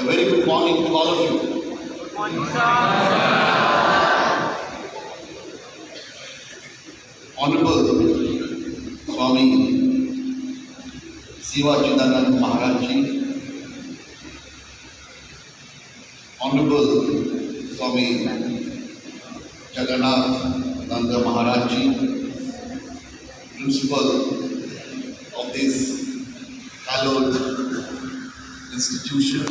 A very good morning to all of you. Good morning, sir. Honorable Swami SIVANAND Maharaj Ji, Honorable Swami Jagannath Nanda Maharaj Ji, Principal of this hallowed institution,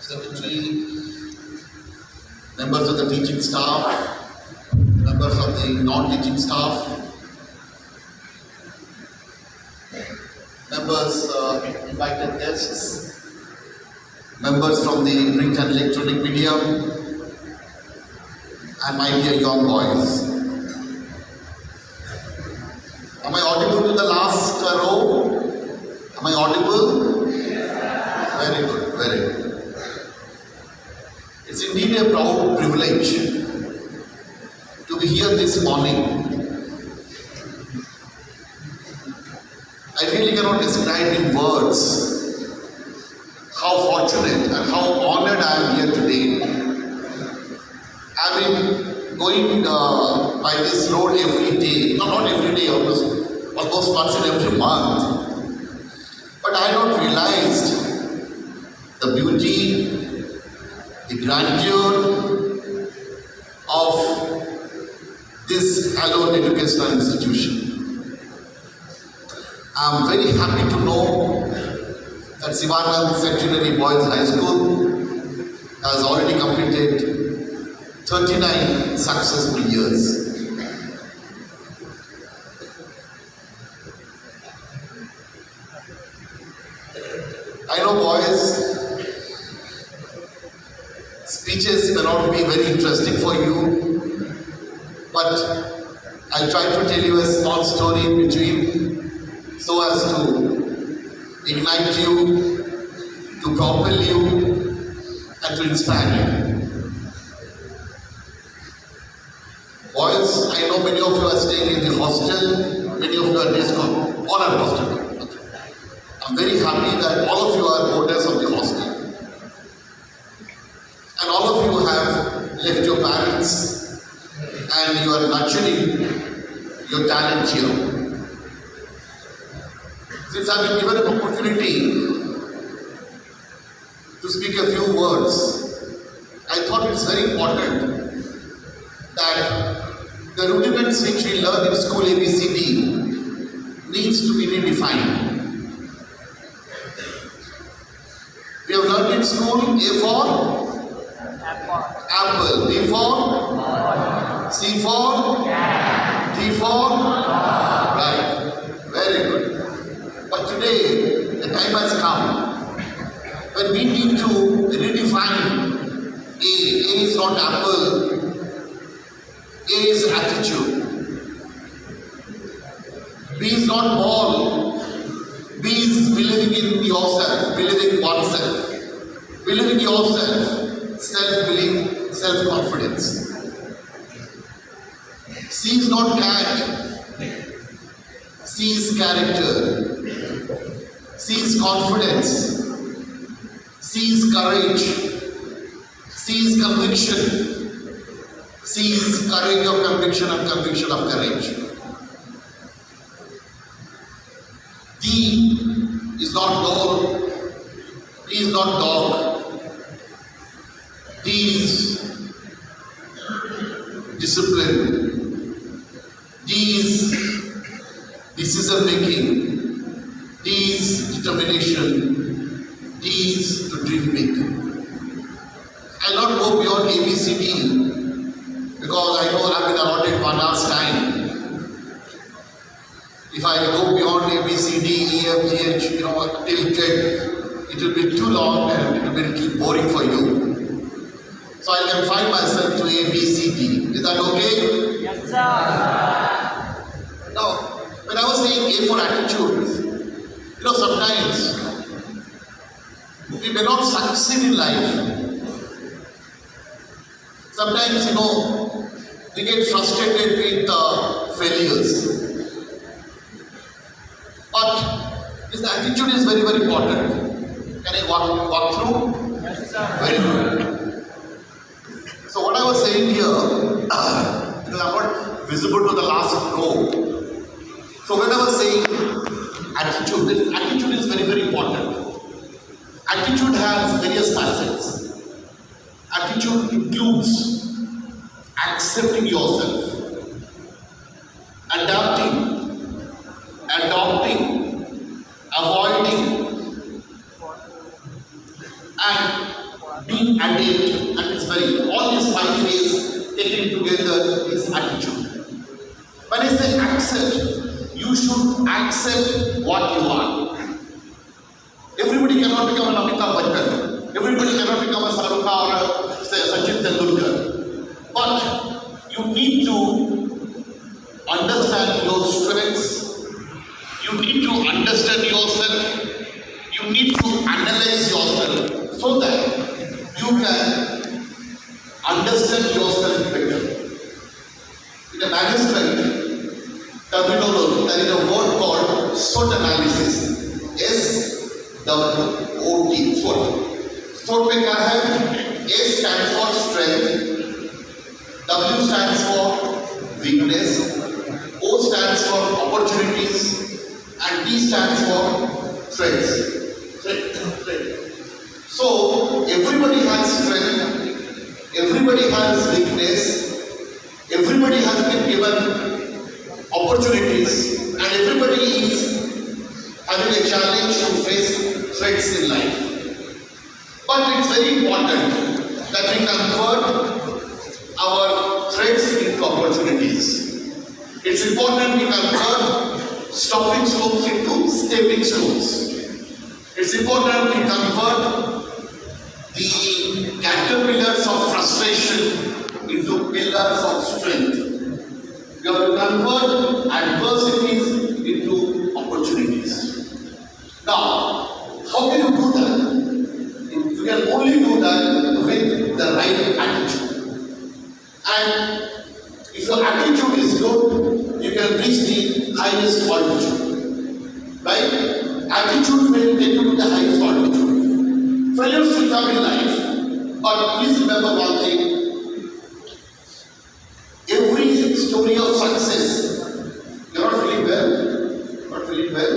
Secretary, members of the teaching staff, members of the non-teaching staff, members, invited guests, members from the print and electronic media, and my dear young boys. Am I audible to the last row? Am I audible? Very good, very good. It's indeed a proud privilege to be here this morning. I really cannot describe in words how fortunate and how honored I am here today. I've been going by this road every day, not every day, almost once in every month. But I had not realized the beauty, the grandeur of this hallowed educational institution. I am very happy to know that SIVANAND Centenary Boys High School has already completed 39 successful years. I know, boys, speeches may not be very interesting for you, but I'll try to tell you a small story in between so as to ignite you, to propel you, and to inspire you. Boys, I know many of you are staying in the hostel, many of you are day school, all are hostel. I'm very happy that all of you are voters of the hostel. And all of you have left your parents and you are nurturing your talent here. Since I've been given an opportunity to speak a few words, I thought it's very important that the rudiments which we learn in school ABCD needs to be redefined. We have learned in school A for apple, B for C for D for right. Very good. But today the time has come when we need to redefine A. A is not apple. A is attitude. B is not ball. B is believing in yourself, believing in oneself, believing in yourself, self-belief, self-confidence. C is not cat. C is character. C is confidence. C is courage. C is conviction. C is courage of conviction and conviction of courage. D is not door. D is not dog. D is discipline. D is decision making. D is determination. D is to dream big. I'll not go beyond ABCD because I know I've been allotted 1 hour's time. If I go beyond A, B, C, D, E, F, G, H, till Z, it will be too long and it will be a little boring for you. So I confine myself to A, B, C, D. Is that okay? Yes, sir. Now, when I was saying A for attitude, sometimes we may not succeed in life. Sometimes, we get frustrated with failures. But This attitude is very, very important. Can I walk through? Yes, sir. Very good. So what I was saying here, because I'm not visible to the last row. So when I was saying attitude, this attitude is very, very important. Attitude has various facets. Attitude includes accepting yourself, adapting, adopting, avoiding, and being adept. And it's very, all these 5 ways taken together is attitude. When I say accept, you should accept what you are. Everybody cannot become an Amitabh Bachchan. Everybody cannot become a Shahrukh Khan or a Sachin Tendulkar. But you need to understand your strengths. You need to understand yourself. You need to analyze yourself so that you can understand yourself better. In a management terminology, there is a word called SWOT analysis. SWOT. SWOT में क्या है? S stands for strength, W stands for weakness, O stands for opportunities, and T stands for threats. So everybody has strength, everybody has weakness, everybody has been given opportunities, and everybody is having a challenge to face threats in life. But it's very important that we convert our threats into opportunities. It's important we convert stopping stones into stepping stones. It's important we convert the caterpillars of frustration into pillars of strength. We have to convert adversities into opportunities. Now, how can you do that? You can only do that with the right attitude. And if your attitude is good, you can reach the highest altitude. Right? Attitude will take you to the highest altitude. Failures will come in life, but please remember one thing. Every story of success, you're not feeling well, not feeling well,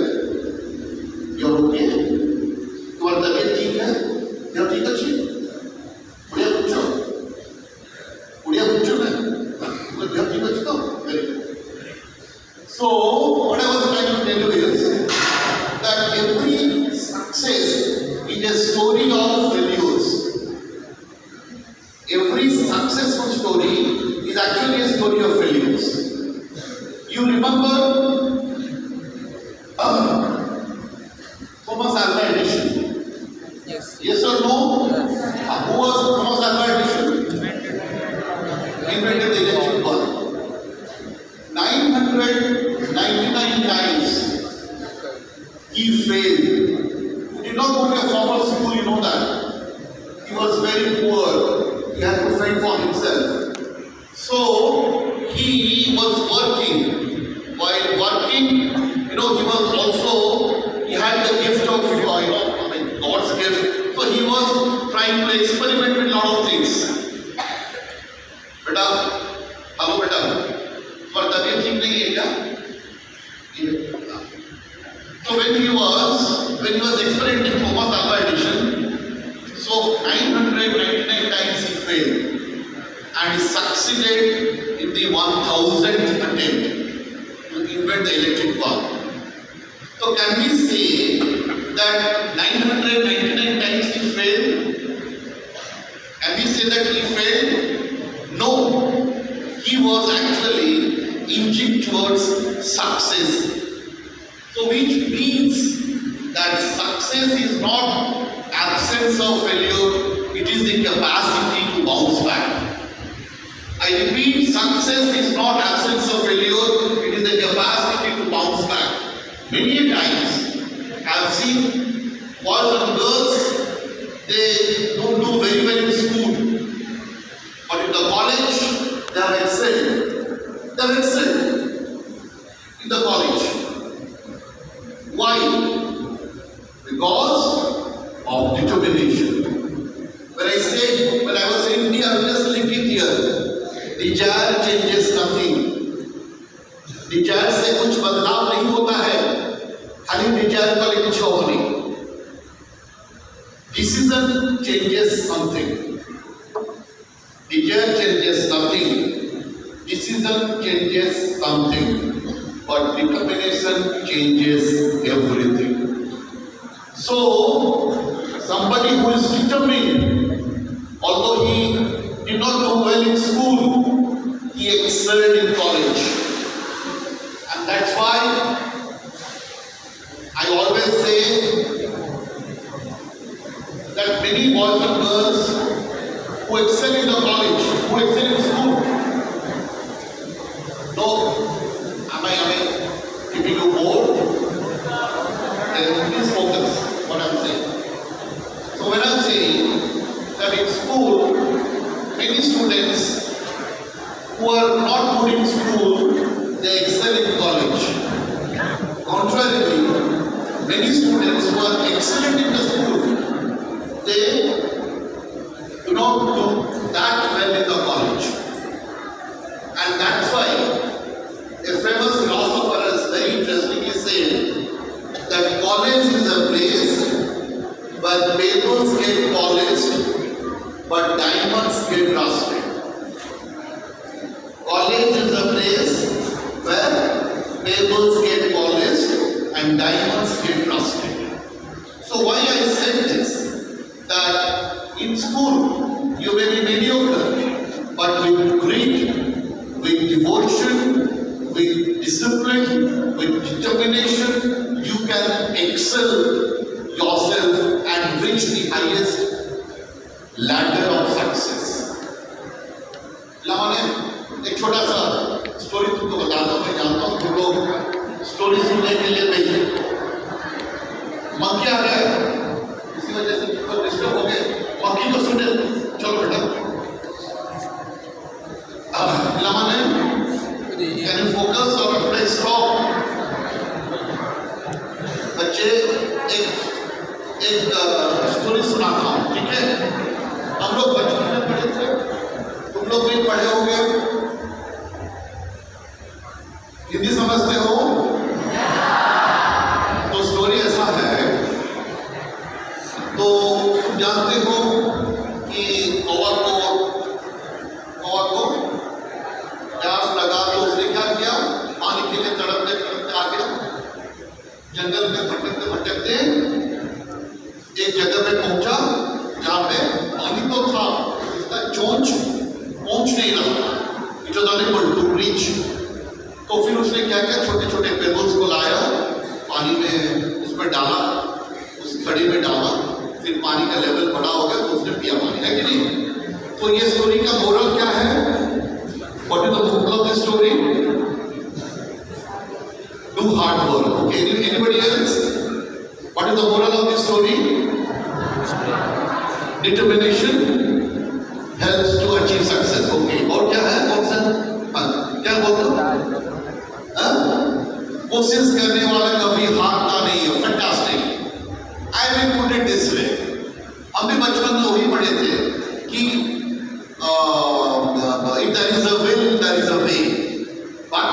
you're okay. तुम्हारा तबीयत ठीक है, you're ठीक अच्छी, बढ़िया पूछो ना, you're ठीक अच्छी तो, very good. So what I was trying to tell you is that every success is a story of failures. Every successful story is actually a story of failures. You remember Thomas Alva Edison? Yes. Yes or no? Yes. Who was Thomas Alva Edison? Invented the electric bulb. 999 times he failed. He did not go to a formal school, you know that. He was very poor. He had to fend for himself. So he was working. While working, he was also, he had the gift of, God's gift. So he was trying to experiment with a lot of things. Beta, hello beta. For the thing so when he was experimenting Thomas Alva Edison, so 999 times he failed and he succeeded in the 1000th attempt to invent the electric bulb. So can we say that 999 times he failed? Can we say that he failed? No. He was actually inching towards success. So which means that success is not absence of failure, it is the capacity to bounce back. I repeat, success is not absence of failure, it is the capacity to bounce back. Many times I have seen boys and girls, they don't do very well in school, but in the college they have excelled. They have excelled in the college. Why? Because of determination. When I was saying India, I will just link it here. Desire changes nothing. Desire से कुछ बदलाव नहीं होता है, खाली desire को लेकर छो नहीं. Decision changes something. Desire changes nothing. Decision changes something. But determination changes everything. So, somebody who is determined, although he did not do well in school, he excelled in college. And that's why I always say that many boys and girls who excel in the college, who excel in school, no, am I giving you more? Then please focus what I'm saying. So when I'm saying that in school, many students who are not good in school, they excel in college. Contrarily, many students who are excellent in the school, they do not do that well in the college. And that's why a famous philosopher has very interestingly said that college is a place where pebbles get polished but diamonds get rusted. College is a place where pebbles get polished and diamonds get rusted. So why I said this, that in school you may be mediocre, but with grit, with devotion, with discipline, with determination, you can excel yourself and reach the highest ladder of success. लाने एक छोटा सा story तुमको बताता हूँ. मैं जानता हूँ तुम लोग स्टोरी सुनने के लिए बैठे. मक्खी आ गया, इसी वजह से तुम लोग डिस्टर्ब हो गए. मक्खी को सुने, चलो बेटा. लाने can you focus or play stop? बच्चे एक स्टोरी सुनाता हूँ, ठीक है? हम लोग बचपन में पढ़े थे, तुम लोग भी पढ़े होंगे. हिंदी समझते हो? तो स्टोरी ऐसा है, तो तुम जानते हो कि कौवा को प्यास लगा तो उसने क्या किया? पानी के लिए तड़पते तड़पते आ गया. जंगल में भटकते भटकते एक जगह पे पहुंचा जहाँ पे पानी तो था, उसका चोंच पहुंच नहीं रहा. It was unable to reach. तो फिर उसने क्या किया? छोटे छोटे पेबल्स को लाया, पानी में उसमें डाला, उस घड़ी में डाला, फिर पानी का लेवल बड़ा हो गया तो उसने पिया पानी. है कि नहीं? तो ये स्टोरी का मोरल क्या है? What is the moral of this story? Do hard work. Okay, anybody else? What is the moral of this story? Determination helps to achieve success. Okay. और क्या है? कौन सा? क्या बोलते हो? कोशिश करने वाला कभी हारता नहीं है. Fantastic. I will put it this way. हम भी बचपन में वही पढ़े थे कि if there is a will, there is a way. But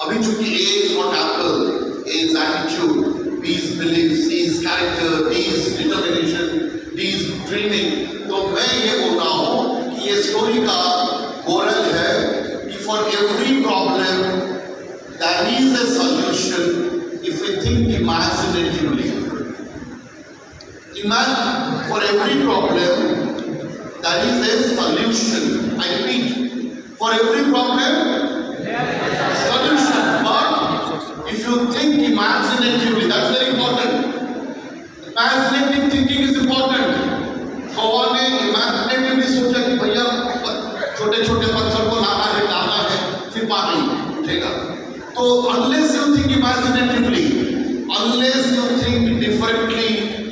अभी चूंकि A is not apple, A is attitude, B is belief, C is character, D is determination, D is dreaming. तो मैं ये बोल रहा हूँ कि ये स्टोरी का मोरल है कि for every problem there is a solution if we think imaginatively. For every problem there is a solution. I repeat, for every problem, solution. But if you think imaginatively, that's very important. Imaginative thinking is important. कौवा ने imaginatively सोचा कि भैया छोटे छोटे पत्थर को लाना है, डालना है, फिर पानी उठेगा. तो unless you think imaginatively, unless you think differently,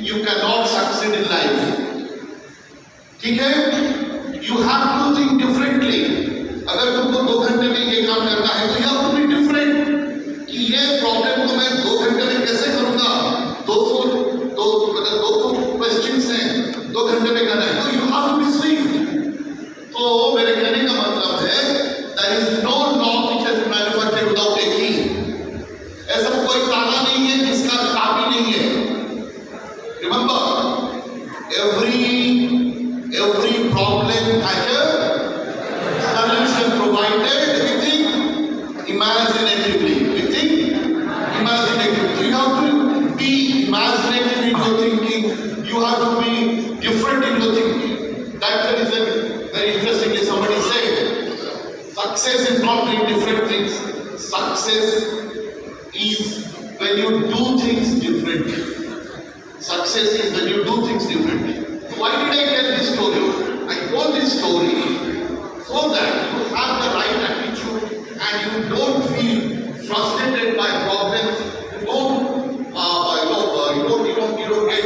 you cannot succeed in life. ठीक है? You have to think differently. अगर तुमको 2 घंटे में ये काम करना है तो you have to be different. कि ये प्रॉब्लम को मैं 2 घंटे में कैसे करूँगा? 200 ऐसा कोई ताना नहीं है जिसका काबी नहीं है। Remember, every problem has a solution provided within imaginatively. You have to be imaginative in your thinking. You have to be different in your thinking. That's the reason, very interestingly, somebody said, success is not doing different things. Success is when you do things differently. Success is when you do things differently. Why did I tell this story? I told this story so that you have the right attitude and you don't feel frustrated by problems. You don't get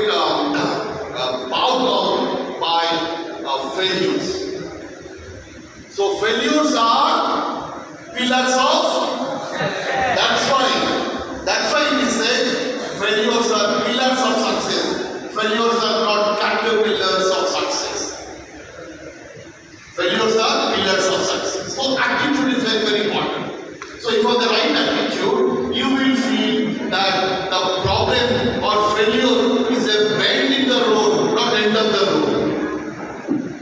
bowed down by failures. So failures are pillars of. That's why he said failures are pillars of success. Failures are not caterpillars of success. Failures are pillars of success. So attitude is very, very important. So if you have the right attitude, you will feel that the problem or failure is a bend in the road, not end of the road.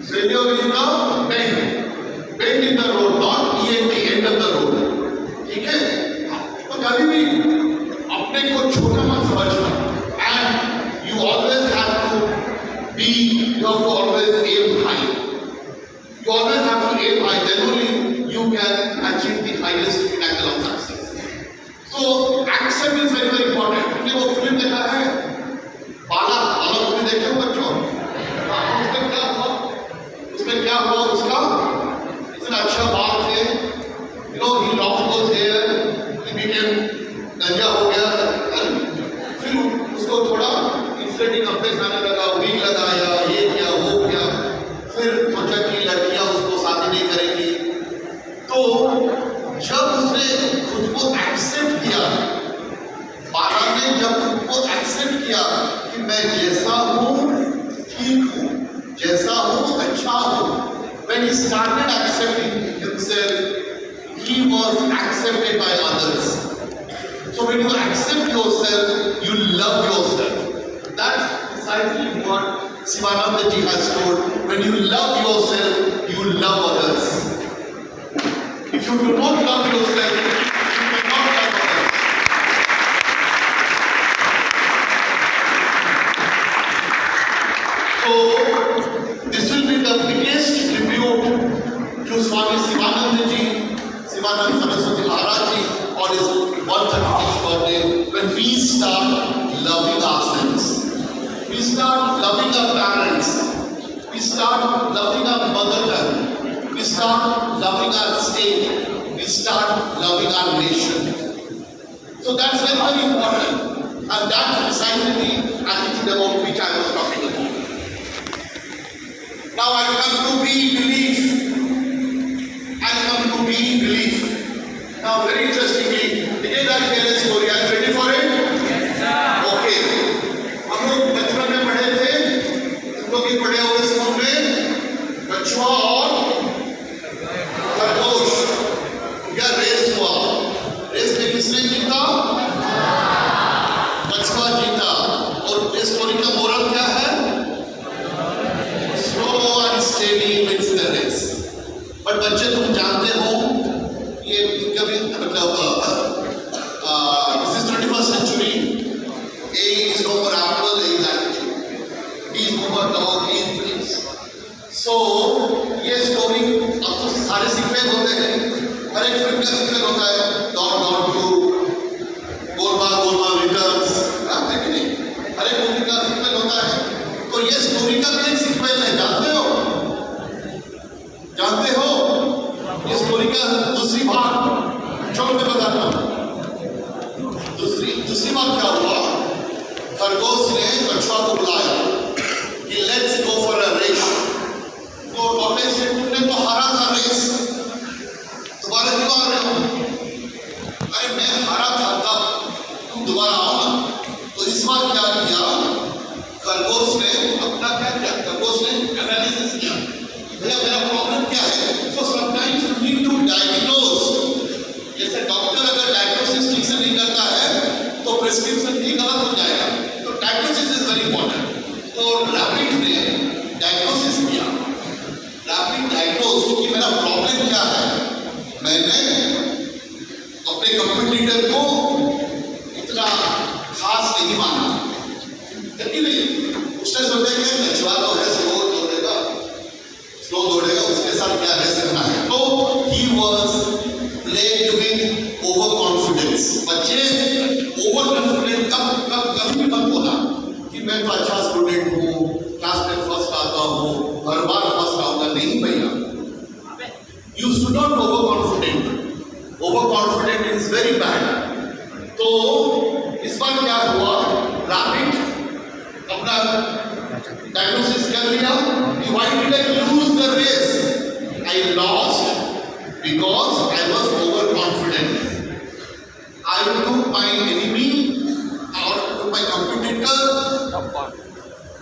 Failure is the bend in the road, not end of the road. ठीक है? तो कभी भी अपने को छोटा मत समझना. And you always have to always aim high. You always have to aim high. Then only you can achieve the highest pinnacle of success. So action is very, very important. तुमने वो फिल्म देखा है? बाला movie देखे हो बच्चों? उसमें क्या हुआ उसका? इतना अच्छा बात है. He lost his hair. He became गंजा हो गया. फिर उसको थोड़ा इंफ्लेटिंग कपड़े पहनने लगा, वीक लगाया, ये किया, वो किया. फिर सोचा कि लड़कियां उसको शादी नहीं करेंगी. तो जब उसने खुद को एक्सेप्ट किया, बाला ने जब खुद को एक्सेप्ट किया कि मैं जैसा हूँ ठीक हूँ, जैसा हूँ अच्छा हूँ. When he started accepting himself, he was accepted by others. So when you accept yourself, you love yourself. That's precisely what Sivanand ji has told. When you love yourself, you love others. If you do not love yourself, you cannot love others. So this will be the biggest tribute to Swami Sivanand ji, Sivanand Saraswati Maharaj ji on his 135th birthday, when we start loving ourselves. We start loving our parents. We start loving our mother tongue. We start loving our state. We start loving our nation. So that's very, very important. And that's precisely the attitude about which I was talking about. Now I come to be belief. Now very interestingly, again I tell a story. Are you ready for it? Yes, sir. Okay. हम लोग बचपन में पढ़े थे, तुम लोग भी पढ़े होंगे स्कूल में, कछुआ और खरगोश. क्या रेस हुआ? रेस में किसने जीता? कछुआ जीता. और इस स्टोरी का मोरल क्या है? Slow and steady wins the race. But बच्चे तुम जानते हो ये कभी मतलब this is 21st century. A is no more apple, A is attitude. B is no more dog, A is dreams. So ये स्टोरी अब तो सारे सीक्वेंस होते हैं. हर एक फिल्म का सीक्वेंस होता है. Dot to Golmaal returns. है कि नहीं? हर एक मूवी का सीक्वेंस होता है. तो ये स्टोरी का भी एक सीक्वेंस है. जानते हो ये स्टोरी का दूसरी भाग. चलो मैं बताता हूँ. दूसरी बार क्या हुआ? खरगोश ने कछुआ को बुलाया कि let's go for a race. तो डॉक्टर से तुमने तो हारा था रेस, दोबारा क्यों आ रहे हो? अरे मैं हारा था तब, तुम दोबारा आओ ना. तो इस बार क्या किया? खरगोश ने अपना क्या किया? खरगोश ने एनालिसिस किया. भैया मेरा प्रॉब्लम क्या है? So sometimes you need to diagnose. जैसे डॉक्टर अगर डायग्नोसिस ठीक से नहीं करता है प्रेस्क्रिप्शन भी गलत हो जाएगा। तो डायग्नोसिस इज वेरी इंपॉर्टेंट। तो रैपिड ने डायग्नोसिस किया, रैपिड डायग्नोस कि मेरा प्रॉब्लम क्या है। मैंने अपने कंपटीटर को इतना खास नहीं माना, क्योंकि नहीं उसने सोचा कि कछुआ तो है, स्लो दौड़ेगा, उसके साथ क्या रेस करना है। तो he was plagued with over confidence. बच्चे ओवर कॉन्फिडेंट कभी भी मत बोला कि मैं तो अच्छा स्टूडेंट हूँ, क्लास में फर्स्ट आता हूँ, हर बार फर्स्ट आऊंगा। नहीं भैया, you should not over confident. Over confident is very bad. तो इस बार क्या हुआ, रैपिड अपना डायग्नोसिस कर लिया कि why did I lose the race? I lost because I was overconfident. I took my enemy or took my competitor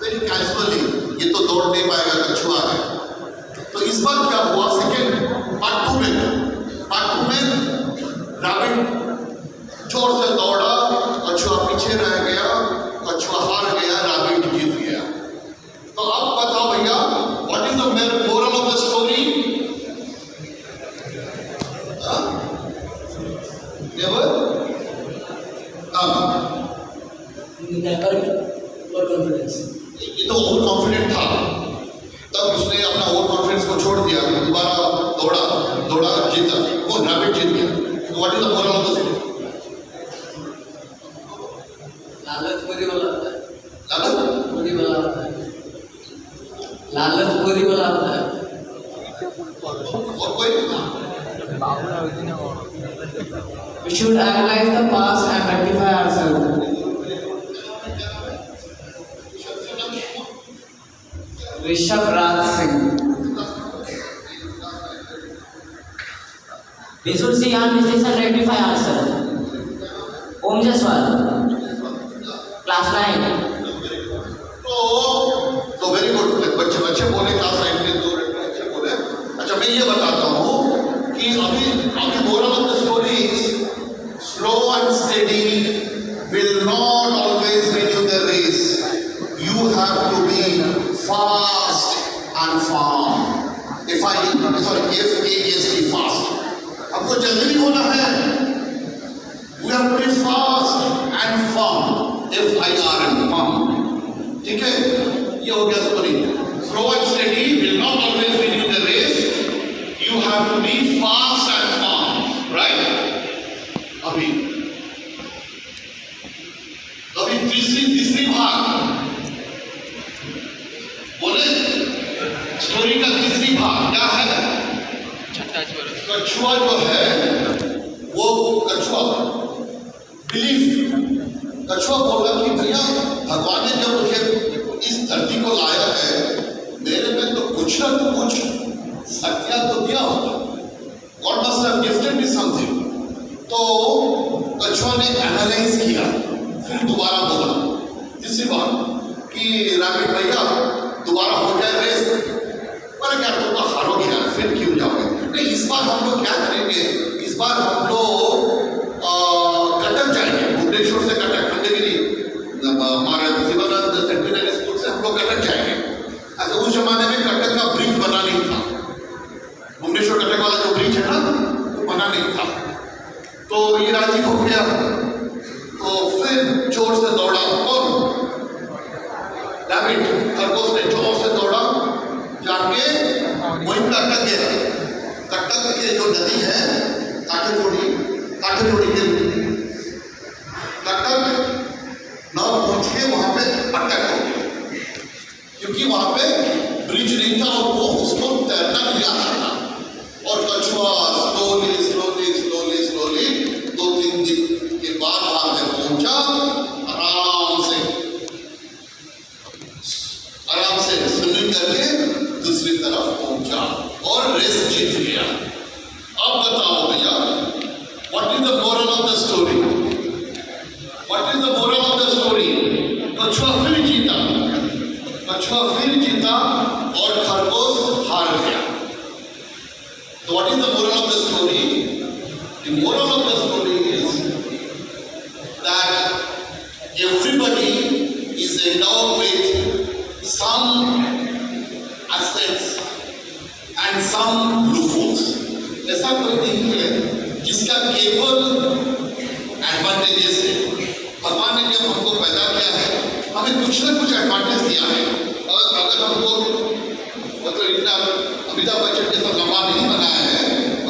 very casually. ये तो दौड़ नहीं पाएगा, कछुआ है। तो इस बार क्या हुआ, सेकेंड पार्ट टू में रैपिड जोर से दौड़ा, कछुआ पीछे रह गया, कछुआ हार गया, रैपिड जीत गया। तो अब बताओ भैया, what is the moral of the story? Never over confidence. ये तो ओवर कॉन्फिडेंट था, तब उसने अपना ओवर कॉन्फिडेंस को छोड़ दिया, दोबारा दौड़ा जीता, वो रैपिड जीत गया। तो what is the moral of the story? लालच बुरी वाला होता है। लालच बुरी वाला होता है। लालच बुरी वाला होता है। और कोई We should analyze the past and rectify ourselves. Rishabh Raj Singh. We should see our mistakes and rectify ourselves. Om Jaswal, class 9। तो वेरी गुड, बच्चे बोले क्लास 9 के, दो बच्चे बोले। अच्छा, मैं ये बताता हूँ कि अभी moral of the story is slow and steady will not always win you the race. You have to be fast and firm. F-A-S-T, fast. हमको जल्दी नहीं होना है। We have to be fast and firm. F-I-R-M, firm. ठीक है, ये हो गया story. Slow and steady will not always win you the race. You have to be fast and firm, right? अभी तीसरी भाग बोले, स्टोरी का तीसरी भाग क्या है? कछुआ जो है वो कछुआ बोला कि भैया भगवान ने जब मुझे इस धरती को लाया है, मेरे में तो कुछ ना कुछ शक्तियां तो दिया होगा। God must have gifted me something. तो कछुआ ने एनालाइज किया, फिर दोबारा बोला तीसरी बार कि रैपिड भैया दोबारा हो जाए रेस। बोले क्या तुम तो हारोगे यार, फिर क्यों जाओगे? नहीं, इस बार हम लोग क्या करेंगे, इस बार हम लोग कटक जाएंगे, भुवनेश्वर से कटक, खंडगिरी, हमारे शिवानंद सेंटेनरी स्कूल से हम लोग कटक जाएंगे। अच्छा, उस जमाने में कटक का ब्रिज बना नहीं था, भुवनेश्वर कटक वाला जो ब्रिज है ना, वो बना नहीं था। तो ये राजी हो गया, तो फिर जोर से दौड़ा और रैपिड खरगोश ने जोर से दौड़ा, जाके वहीं पर अटक गया। कटक के जो नदी है काठजोड़ी के कटक न पहुंच के वहां पे अटक हो गया, क्योंकि वहां पे ब्रिज नहीं था और वो उसको तैरना नहीं आता था। और कछुआ स्लोली 2-3 दिन के बाद वहां पे पहुंचा, आराम से स्विमिंग करके दूसरी तरफ पहुंचा और रेस जीत गया। अब बताओ भैया, what is the moral of the story? कछुआ फिर जीता और खरगोश हार गया। तो what is the moral of the story? The moral of the story is that everybody is endowed with some assets and some loopholes. ऐसा कोई नहीं है जिसका केवल एडवांटेजेस है। भगवान ने जब हमको पैदा किया है हमें कुछ ना कुछ एडवांटेज दिया है। अगर हमको मतलब इतना अमिताभ बच्चन जैसा लंबा नहीं बनाया है,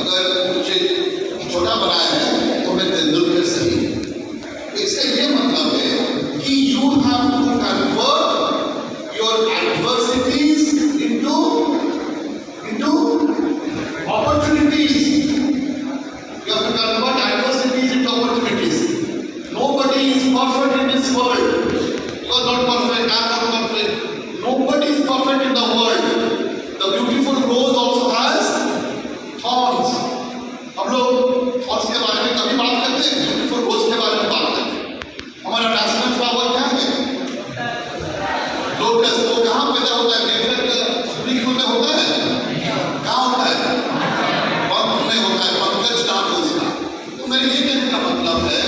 अगर मुझे छोटा बनाया है तो मैं तेंदुलकर सही। इसका ये मतलब है कि you have to convert your adversities into opportunities. You have to convert adversities into opportunities. Nobody is perfect in this world. You are not perfect, I am not perfect. Nobody is perfect in the world. The beautiful rose also has thorns. हम लोग thorns के बारे में कभी बात करते हैं? Beautiful rose के बारे में बात करते हैं। हमारा national flower क्या है? लोटस। वो कहाँ पैदा होता है? नेचर के स्प्रिंग में होता है? कहाँ होता है? पंख में होता है, पंकज नाम है उसका। तो मेरे ये कहने का मतलब है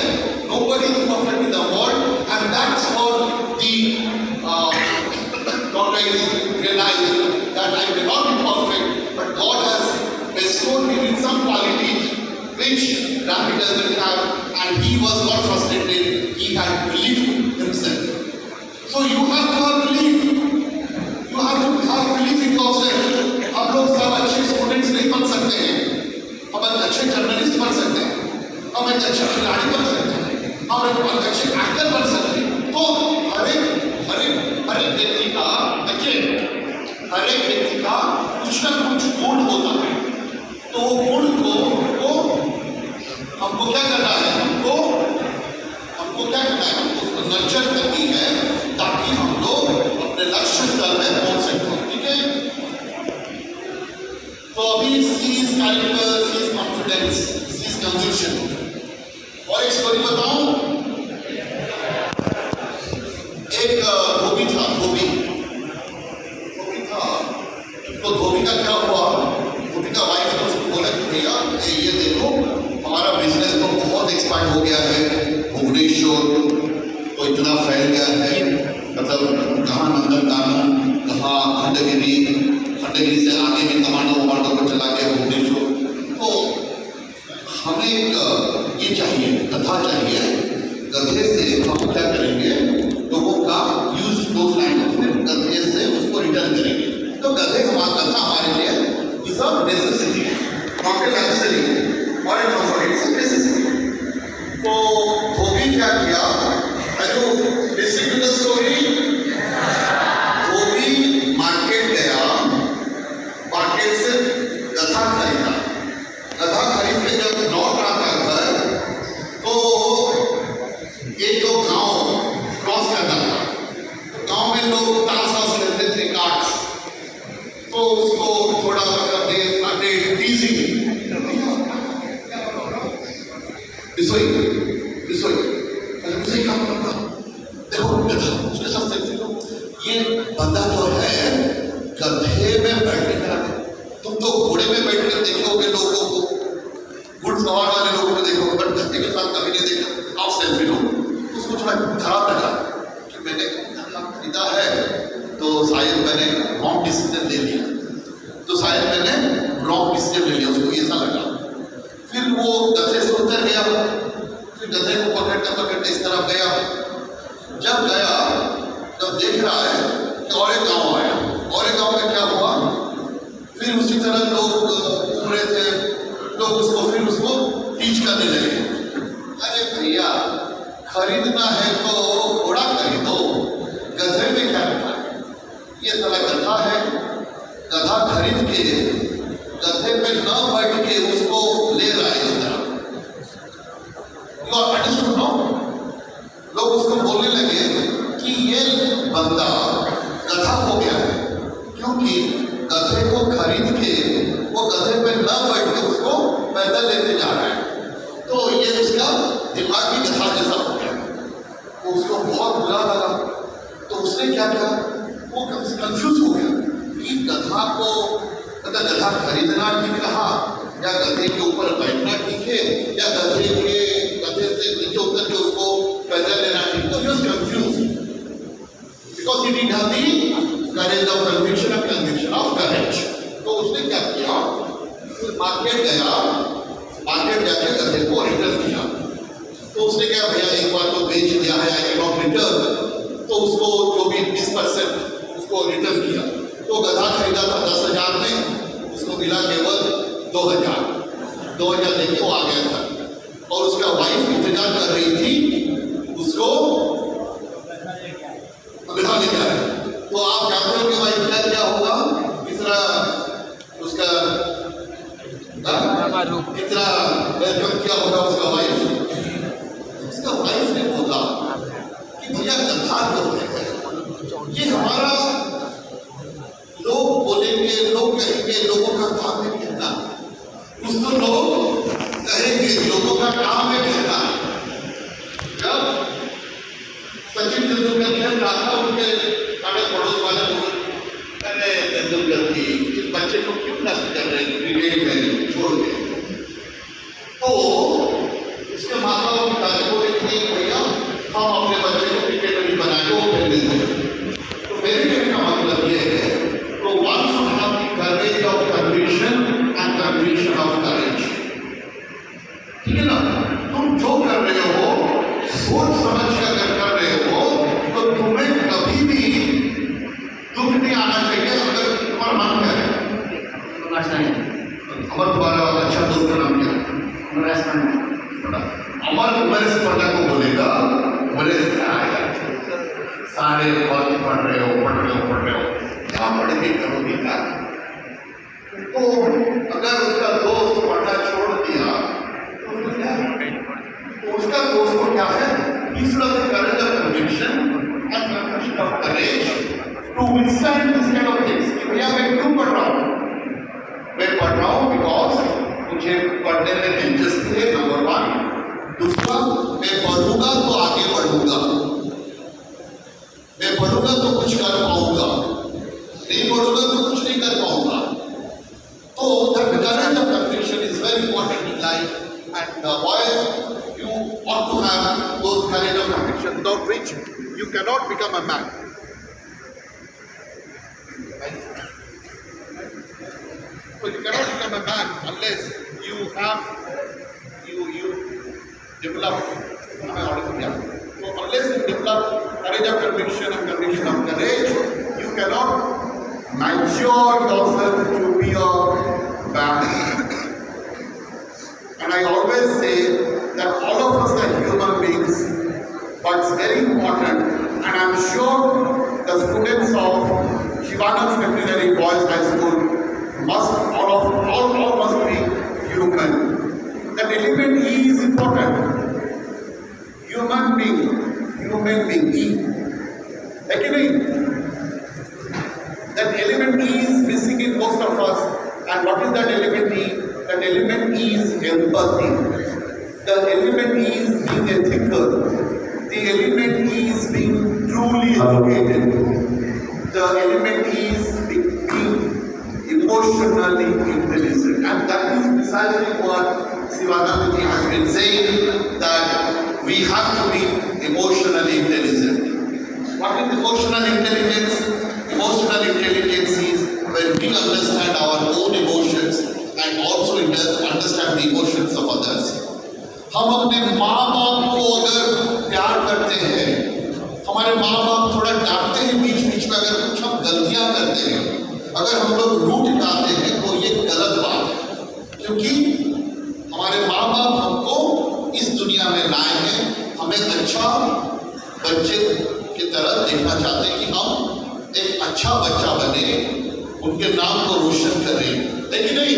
nobody is perfect in the world and that's what the doctor is realized that I may not be perfect but God has bestowed me with some qualities which Rami doesn't have and he was not frustrated, he had belief himself. So you have to have belief, you have to have belief in yourself. हम लोग सब अच्छे students नहीं बन सकते हैं, हम एक अच्छे जर्नलिस्ट बन सकते हैं, हम एक अच्छे खिलाड़ी बन सकते हैं, हम एक अच्छे एक्टर बन सकते हैं। तो हर एक व्यक्ति का कुछ ना कुछ गुण होता है। तो वो गुण को हमको क्या करना है? हमको उसको नर्चर करनी है ताकि हम लोग अपने लक्ष्य स्तर में पहुंच सकते हैं। ठीक है? तो अभी C is character, C is confidence, C is conviction. और एक स्टोरी बताऊं, एक धोबी था। तो धोबी का क्या हुआ? धोबी का वाइफ ने उसको बोला कि भैया ये देखो हमारा बिजनेस तो बहुत एक्सपांड हो गया है, भुवनेश्वर तो इतना फैल गया है, मतलब कहाँ नंदनकानन, कहाँ खंडगिरी से आगे भी कमांडो को चला गया भुवनेश्वर। तो हमें ये चाहिए, गधा चाहिए। गधे से हम क्या करेंगे? लोगों का यूज दोज लैंड फिर गधे से उसको रिटर्न करेंगे। तो गधा हमारे लिए is a necessity, not a luxury और a comfort, it's a necessity. तो धोबी क्या किया? Listen to the story. धोबी मार्केट गया, मार्केट से गधा खरीदा। गधा खरीद के जब लौट रहा था घर तो एक दो गांव क्रॉस करना था। गांव में लोग ताश खेलते थे, कार्ड्स। तो उसको थोड़ा मतलब टीजिंग देखो गधा उसके साथ सेल्फी लो। ये बंदा जो है गधे में बैठने का, तुम तो घोड़े में बैठ कर देखोगे लोगों को, घुड़सवार वाले लोगों को देखोगे, बट गधे के साथ कभी नहीं देखा। आप सेल्फी लो। उसको थोड़ा खराब लगा कि मैंने खरीदा है तो शायद मैंने रॉन्ग डिसीजन ले लिया, उसको ऐसा लगा। फिर वो गधे से उतर गया, फिर गधे को पकड़ते इस तरफ गया। जब गया तब देख रहा है कि और एक गांव आया, और एक गांव में क्या हुआ? फिर उसी तरह लोग घूम रहे थे, लोग उसको टीच करने लगे। अरे भैया खरीदना है तो घोड़ा खरीदो, गधे में क्या रखा है? ये सारा गधा है। गधा खरीद के गधे पे न बैठ के उसको ले रहा है इस तरह। लोग उसको बोलने लगे कि ये बंदा गधा हो गया है, क्योंकि गधे को खरीद के वो गधे पे न बैठ के उसको पैदल लेते जा रहा है। तो ये उसका दिमाग भी गधा जैसा हो गया। तो उसको बहुत बुरा लगा। तो उसने क्या किया? वो कंफ्यूज हो गया कि गधा को मतलब गधा खरीदना ठीक रहा या गधे के ऊपर बैठना ठीक है या गधे से नीचे उतर के उसको पैदल लेना ठीक। तो करेज of conviction and conviction of करेज। तो उसने क्या किया, मार्केट गया, मार्केट जाके गधे को रिटर्न किया। तो उसने क्या, भैया एक बार तो बेच दिया है, आई कैन नॉट रिटर्न, तो उसको जो भी 20% उसको रिटर्न किया। तो गधा खरीदा था 10,000 में, उसको मिला केवल 2,000 देके वो आ गया था। और उसका वाइफ इंतजार कर रही थी उसको गधा लेके आए। तो आप जानते हो कि वाइफ क्या क्या होगा, तीसरा उसका इतना वेलकम क्या होगा उसका वाइफ ने बोला कि भैया गधा जो है ये हमारा, लोग बोलेंगे, लोग कहेंगे, लोगों का काम है कहना, कुछ तो लोग कहेंगे, लोगों का काम है कहना। जब सचिन तेंदुलकर खेल रहा था, उनके सारे पड़ोस वाले बोले, अरे तेंदुलकर जी इस बच्चे को क्यों नष्ट कर रहे हैं, क्रिकेट में छोड़ दे। तो उसके माता और पिता ने बोले कि भैया हम अपने बच्चे को क्रिकेटर नहीं बनाए, वो खेलने दें। तो मेरे कहने का मतलब ये है, तो one should have the courage of conviction and conviction of courage। ठीक है ना, तुम जो कर रहे हो सोच समझ कर अगर कर रहे हो तो तुम्हें कभी भी दुख नहीं आना चाहिए। अगर तुम्हारा नाम क्या है, अमर, तुम्हारा अच्छा दोस्त का नाम क्या है? अमर उमेश स्पर्धा को बोलेगा, बोले सारे बहुत पढ़ रहे हो, क्या पढ़ के करोगे क्या? तो अगर उसका दोस्त पढ़ना छोड़ दिया तो उसको क्या है? तो उसका दोस्त को क्या है, इस courage of conviction and conviction of courage to withstand this kind of things. कि भैया मैं क्यों पढ़ रहा हूँ, मैं पढ़ रहा हूँ बिकॉज मुझे पढ़ने में दिलचस्पी है, नंबर 1। दूसरा, मैं पढ़ूंगा तो आगे बढ़ूंगा, मैं पढ़ूंगा तो कुछ कर पाऊंगा, नहीं पढ़ूंगा तो कुछ नहीं कर पाऊंगा। तो the courage of conviction is very important in life and boys you ought to have those courage of conviction, without which you cannot become a man। So you cannot become a man unless you have you develop, so unless you develop courage of conviction and conviction of courage, you cannot mature yourself to be a man। And I always say that all of us are human beings, but it's very important, and I'm sure the students of SIVANAND Centenary Boys High School all must be human। That element E is important। human being E, है कि नहीं? That element E is missing in most of us, and what is that element E? That element E is empathy, the element E is being ethical, the element E is being truly educated, the element E is being emotionally intelligent, and that is precisely what Sivanand has been saying, that we have to be emotionally intelligent। What is emotional intelligence? Emotional intelligence is when we understand our own emotions and also understand the emotions of others। हम अपने माँ बाप को अगर प्यार करते हैं, हमारे माँ बाप थोड़ा डांटते हैं बीच बीच में, अगर कुछ हम गलतियाँ करते हैं, अगर हम लोग रूठ जाते हैं तो ये गलत बात है, क्योंकि हमारे माँ बाप हमको इस दुनिया में लाए हैं, हमें अच्छा बच्चे की तरह देखना चाहते हैं कि हम एक अच्छा बच्चा बने, उनके नाम को रोशन करें, लेकिन नहीं।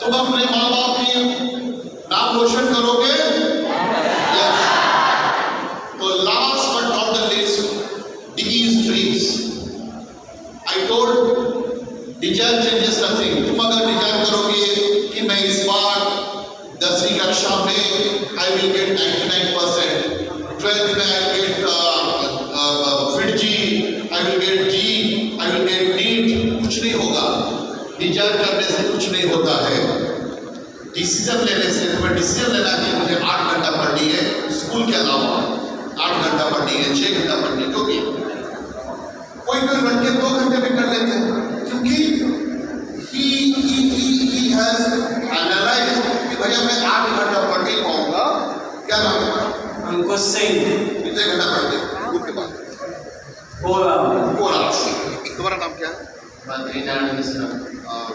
तुम अपने माँ बाप की नाम रोशन करोगे? Yes। तो last but not the least, D is dreams। I told desire changes nothing। तुम अगर डिजायर करोगे कि मैं इस बार 10वीं कक्षा में I will get 99%, 12th में I will get FITG, I will get G, I will get NEET, कुछ नहीं होगा। डिजायर करने से कुछ नहीं होता है, डिसीजन लेने से। तुम्हें डिसीजन लेना है कि मुझे 8 घंटा पढ़नी है, स्कूल के अलावा 8 घंटा पढ़नी है, 6 घंटा पढ़नी है, क्योंकि कोई कोई लड़के 2 घंटे में कर लेते हैं, क्योंकि he has analyzed कि भैया मैं 8 घंटा पढ़ नहीं पाऊंगा। क्या नाम है अंकुश सिंह। कितने घंटा पढ़ते स्कूल के बाद? 4 hours। तुम्हारा नाम क्या है? बद्रीनाथ मिश्रा।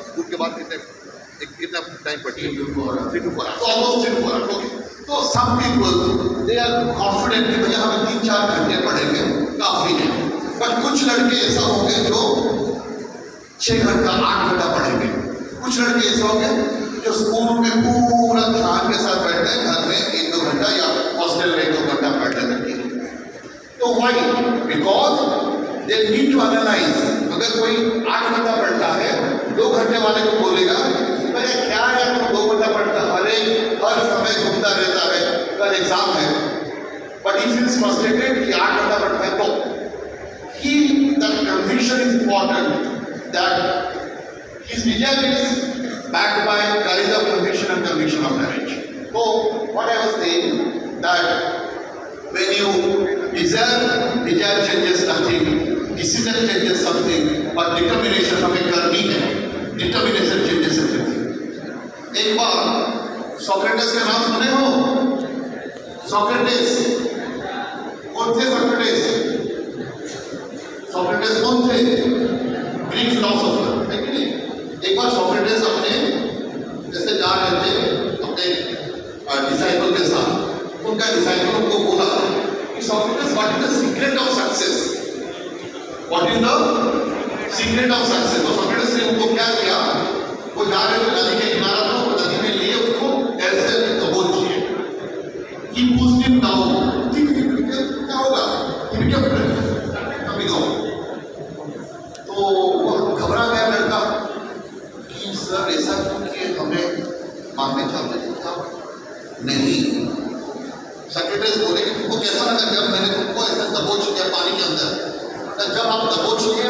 स्कूल के बाद कितना टाइम पढ़ते हैं? 3 to 4 hours। 3 to 4 hours, almost 3 to 4 hours। Okay, तो some people they are confident कि भैया हमें 3-4 घंटे पढ़ेंगे काफी है, बट कुछ लड़के ऐसा होंगे जो 6 घंटा 8 घंटा पढ़ेंगे। कुछ लड़के ऐसे होंगे जो स्कूल में पूरा ध्यान के साथ बैठते हैं, घर में 1-2 घंटा या हॉस्टल में 1-2 घंटा बैठने लगेंगे। तो why? Because they need to analyze। अगर कोई 8 घंटा पढ़ता है, 2 घंटे वाले को बोलेगा भैया क्या है तुम 2 घंटा पढ़ता, हर समय घूमता रहता है, कल एग्जाम है, बट he feels frustrated कि 8 घंटा पढ़ता है, तो that conviction is important, that his desire is backed by courage of conviction and conviction of courage. So what I was saying, that when you desire changes nothing, decision changes something, but determination हमें करनी है, determination changes everything। एक बार Socrates का नाम सुने हो? Socrates कौन थे? सोक्रेटिस कौन थे? ग्रीक फिलोसोफर है कि नहीं? एक बार सोक्रेटिस अपने जैसे जा रहे थे अपने डिसाइपल के साथ, उनका डिसाइपल उनको बोला कि Socrates what is the secret of success? What is the secret of success? तो सोक्रेटिस ने उनको क्या किया, वो जा रहे थे नदी के किनारा पर, वो नदी में लिए उसको ऐसे दबोच दिए। He pushed him down। क्या होगा? He became coming out। तो वो घबरा गया लड़का कि सर ऐसा क्यों कि हमें मारने चाहते थे क्या? नहीं। सेक्रेटरी बोले कि तुमको कैसा लगा जब मैंने तुमको ऐसा दबोच दिया पानी के अंदर? जब आप दबोच लिए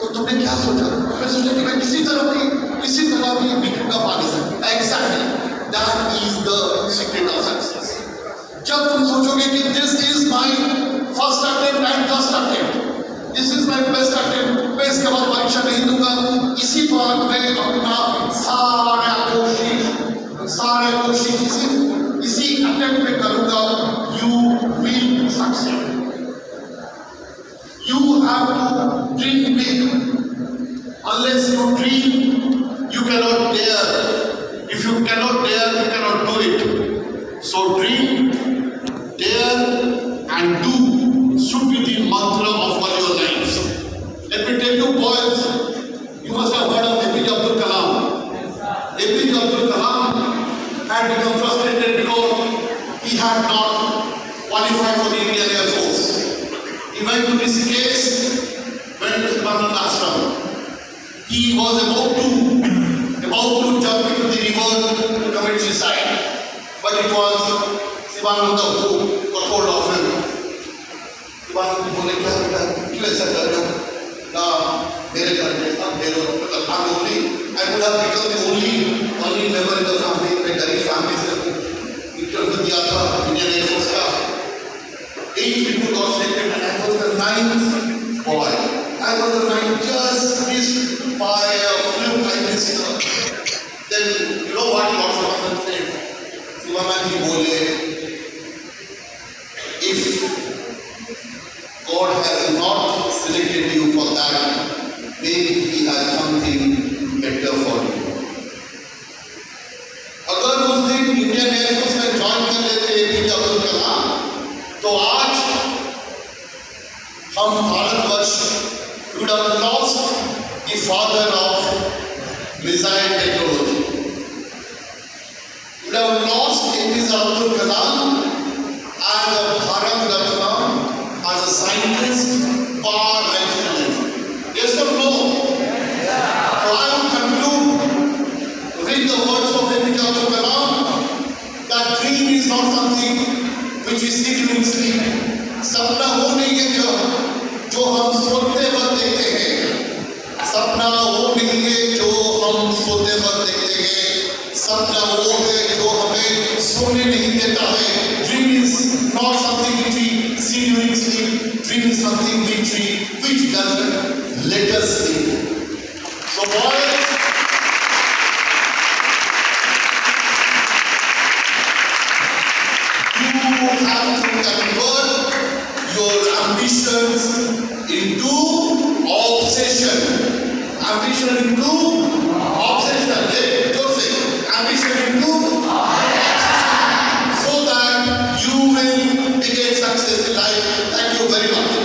तो तुमने क्या सोचा? मैं सोचा कि मैं किसी तरह भी निकलूंगा पानी से। Exactly, that is the secret of success। जब तुम सोचोगे कि this is my first attempt and last attempt, this is my best attempt, मैं इसके बाद परीक्षा नहीं दूंगा, इसी बार मैं अपना सारा कोशिश इसी अटेम्प्ट में करूंगा, you will succeed। You have to dream big। Unless you dream, you cannot dare। If you cannot dare, you cannot do it। So dream, dare and do should be the mantra of all your lives। Let me tell you boys, you must have heard of APJ Abdul Kalam। APJ Abdul Kalam had become frustrated because he had not qualified for the Indian Air Force। He went to this case, went to SIVANAND ashram। He was about to jump into the river to commit suicide, but it was SIVANAND who got hold of him। SIVANAND बोले क्या बेटा क्यों ऐसा कर रहे हो? ना मेरे घर में सब भेड़ों मतलब I'm only I would have become the only member in the family। मैं गरीब फैमिली से इंटरव्यू दिया था इंडियन एयर फोर्स का। 8 people got selected and I was the 9th boy। I was the 9th, just missed by a flip like this। Then you know what Lord Sivanand said? Sivanand ji बोले, if God has not selected you for that, maybe He has something better for you। अगर उस दिन Indian air force में join कर लेते APJ Abdul Kalam, तो आज हम Bharatvarsh would have lost the father of missile technology। would have lost APJ Abdul Kalam as a Bharat Ratna, as a scientist, par excellence। Yes or no? So I will conclude with the words of APJ Abdul Kalam, that dream is not something which is hidden in sleep। सपना वो नहीं है जो हम सोते वक्त देखते हैं। सपना वो नहीं है जो हम सोते वक्त देखते हैं। सपना वो है जो हमें सोने नहीं देता है। Dream is not something which we see during sleep। Dream is something which doesn't greatest thing. So boys, you have to convert your ambitions into obsession. Ambition into obsession. Hey, don't say ambition into obsession. So that you will become success in life. Thank you very much.